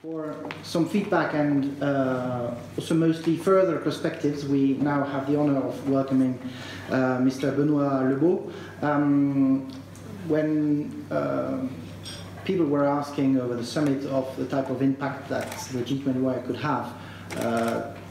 For some feedback and also mostly further perspectives, we now have the honor of welcoming Mr. Benoît Lebeau. When people were asking over the summit of the type of impact that the G20Y could have,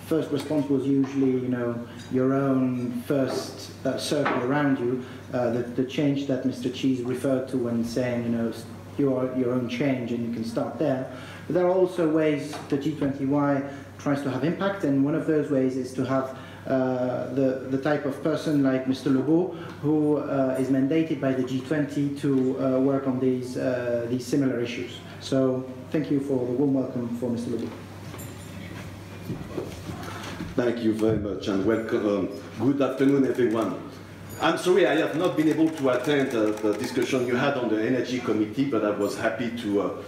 first response was usually, you know, your own first circle around you, the change that Mr. Cheese referred to when saying, you know, your own change and you can start there. But there are also ways the G20Y tries to have impact, and one of those ways is to have the type of person like Mr. Lebeau, who is mandated by the G20 to work on these similar issues. So thank you for the warm welcome for Mr. Lebeau. Thank you very much, and welcome. Good afternoon, everyone. I'm sorry I have not been able to attend the discussion you had on the Energy Committee, but I was happy to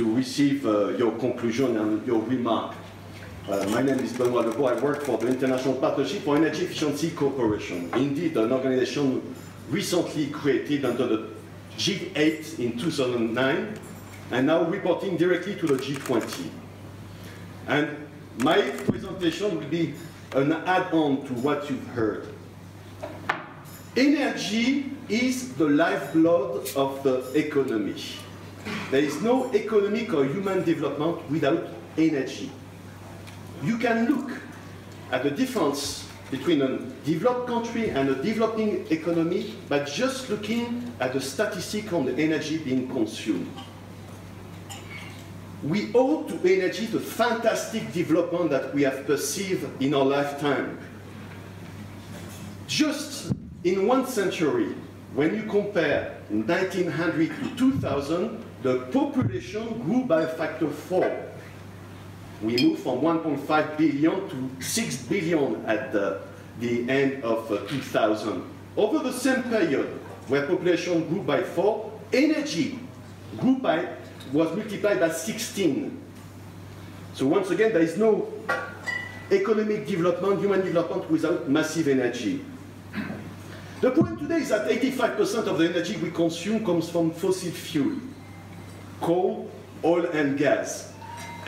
receive your conclusion and your remark. My name is Benoît Lebeau. I work for the International Partnership for Energy Efficiency Cooperation, indeed an organization recently created under the G8 in 2009, and now reporting directly to the G20. And my presentation will be an add-on to what you've heard. Energy is the lifeblood of the economy. There is no economic or human development without energy. You can look at the difference between a developed country and a developing economy by just looking at the statistic on the energy being consumed. We owe to energy the fantastic development that we have perceived in our lifetime. Just in 1 century, when you compare 1900 to 2000, the population grew by a factor 4. We moved from 1.5 billion to 6 billion at the end of 2000. Over the same period, where population grew by 4, energy was multiplied by 16. So once again, there is no economic development, human development without massive energy. The point today is that 85% of the energy we consume comes from fossil fuel, coal, oil and gas.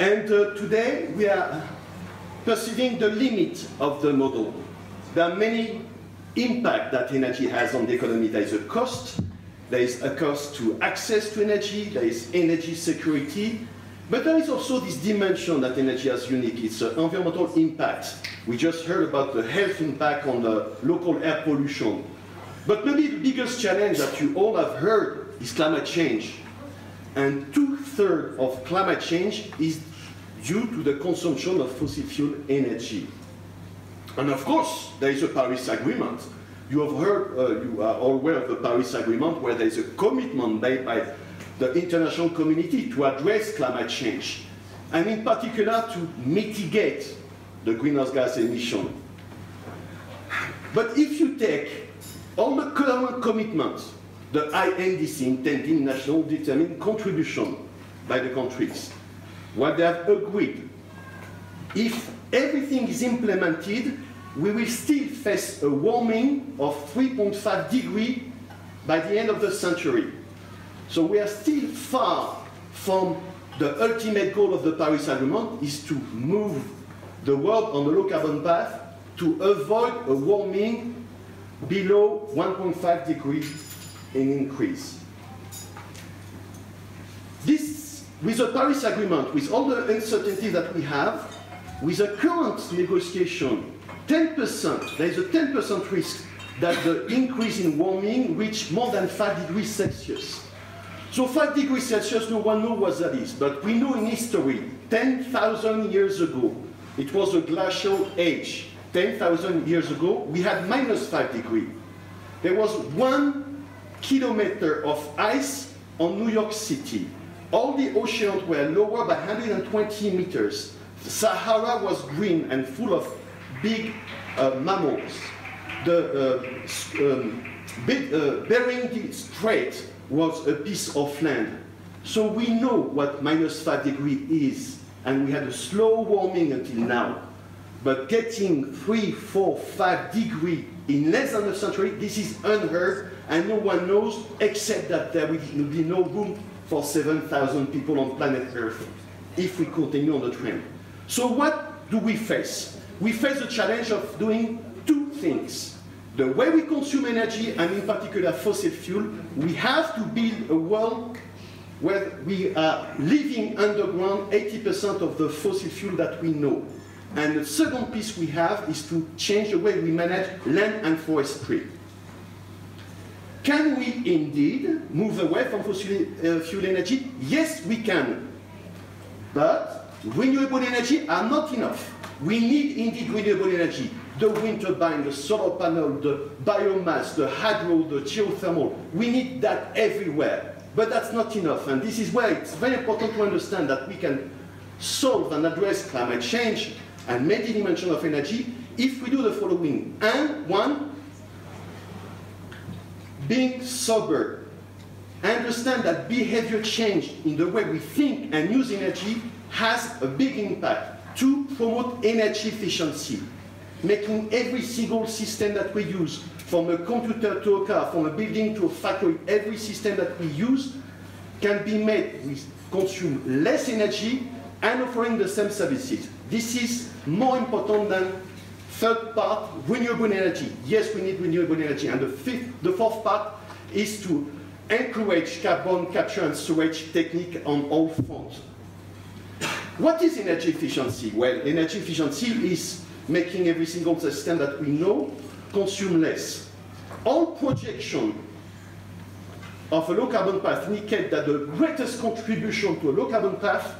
And today we are perceiving the limit of the model. There are many impacts that energy has on the economy. There is a cost. There is a cost to access to energy. There is energy security. But there is also this dimension that energy has unique. It's an environmental impact. We just heard about the health impact on the local air pollution. But maybe the biggest challenge that you all have heard is climate change. And 2/3 of climate change is due to the consumption of fossil fuel energy. And of course, there is a Paris Agreement. You have heard, you are all aware of the Paris Agreement, where there is a commitment made by the international community to address climate change, and in particular to mitigate the greenhouse gas emission. But if you take all the current commitments, the INDC, intending national determined contribution by the countries, what they have agreed, if everything is implemented, we will still face a warming of 3.5 degrees by the end of the century. So we are still far from the ultimate goal of the Paris Agreement, is to move the world on a low carbon path to avoid a warming below 1.5 degrees in increase. This, with the Paris Agreement, with all the uncertainty that we have, with the current negotiation, 10%, there is a 10% risk that the increase in warming reach more than 5 degrees Celsius. So 5 degrees Celsius, no one knows what that is, but we know in history, 10,000 years ago, it was a glacial age. 10,000 years ago, we had -5 degrees. There was 1 kilometer of ice on New York City. All the oceans were lower by 120 meters. The Sahara was green and full of big mammals. The Bering Strait was a piece of land. So we know what -5 degrees is, and we had a slow warming until now. But getting 3, 4, 5 degrees in less than a century, this is unheard, and no one knows except that there will be no room for 7,000 people on planet Earth if we continue on the trend. So what do we face? We face the challenge of doing two things. The way we consume energy, and in particular fossil fuel, we have to build a world where we are living underground 80% of the fossil fuel that we know. And the second piece we have is to change the way we manage land and forestry. Can we indeed move away from fossil fuel energy? Yes, we can. But renewable energy are not enough. We need indeed renewable energy. The wind turbine, the solar panel, the biomass, the hydro, the geothermal. We need that everywhere. But that's not enough. And this is where it's very important to understand that we can solve and address climate change and multi-dimension of energy if we do the following. And one, being sober. Understand that behavior change in the way we think and use energy has a big impact to promote energy efficiency, making every single system that we use, from a computer to a car, from a building to a factory, every system that we use can be made with consume less energy and offering the same services. This is more important than third part, renewable energy. Yes, we need renewable energy. And the fourth part is to encourage carbon capture and storage technique on all fronts. What is energy efficiency? Well, energy efficiency is making every single system that we know consume less. All projections of a low carbon path indicate that the greatest contribution to a low carbon path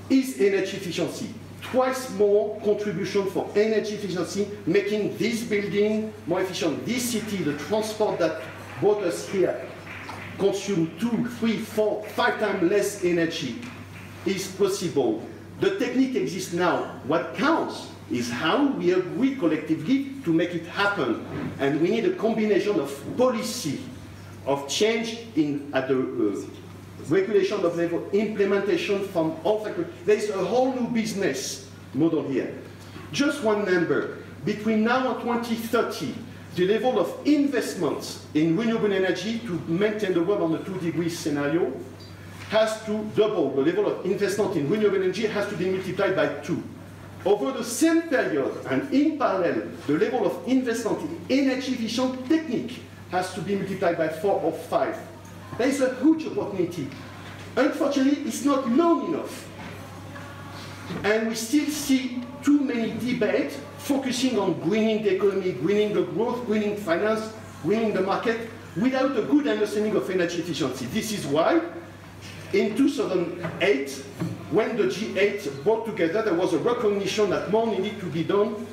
is energy efficiency. Twice more contribution for energy efficiency, making this building more efficient. This city, the transport that brought us here, consume 2, 3, 4, 5 times less energy is possible. The technique exists now. What counts is how we agree collectively to make it happen. And we need a combination of policy, of change at the regulation of level, implementation from all factors. There is a whole new business model here. Just one number. Between now and 2030, the level of investments in renewable energy to maintain the world on the 2-degree scenario has to double. The level of investment in renewable energy has to be multiplied by 2. Over the same period, and in parallel, the level of investment in energy efficient technique has to be multiplied by 4 or 5. There is a huge opportunity. Unfortunately, it's not known enough. And we still see too many debates focusing on greening the economy, greening the growth, greening finance, greening the market, without a good understanding of energy efficiency. This is why, in 2008, when the G8 brought together, there was a recognition that more needed to be done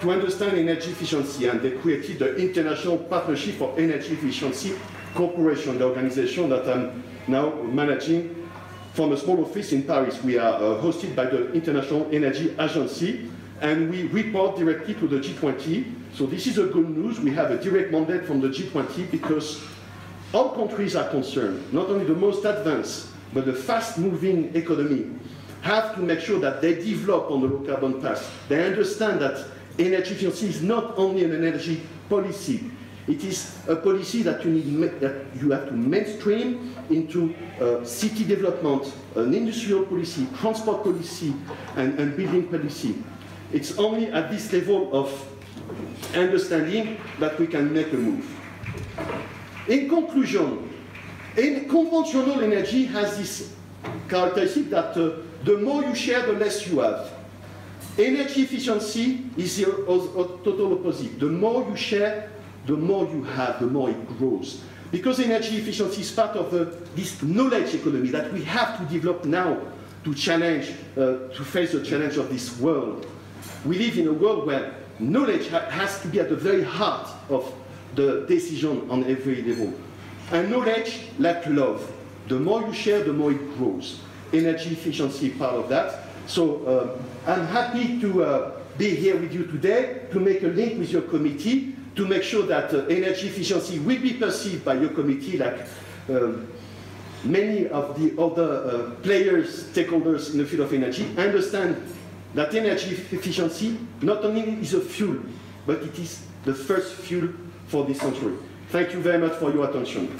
to understand energy efficiency, and they created the International Partnership for Energy Efficiency Corporation, the organization that I'm now managing from a small office in Paris. We are hosted by the International Energy Agency, and we report directly to the G20. So this is a good news. We have a direct mandate from the G20 because all countries are concerned, not only the most advanced, but the fast-moving economy have to make sure that they develop on the low-carbon path. They understand that energy efficiency is not only an energy policy. It is a policy that you have to mainstream into city development, an industrial policy, transport policy, and building policy. It's only at this level of understanding that we can make a move. In conclusion, conventional energy has this characteristic that the more you share, the less you have. Energy efficiency is the total opposite. The more you share, the more you have, the more it grows. Because energy efficiency is part of this knowledge economy that we have to develop now to challenge, to face the challenge of this world. We live in a world where knowledge has to be at the very heart of the decision on every level. And knowledge, like love, the more you share, the more it grows. Energy efficiency is part of that. So I'm happy to be here with you today to make a link with your committee, to make sure that energy efficiency will be perceived by your committee like many of the other players, stakeholders in the field of energy. Understand that energy efficiency not only is a fuel, but it is the first fuel for this century. Thank you very much for your attention.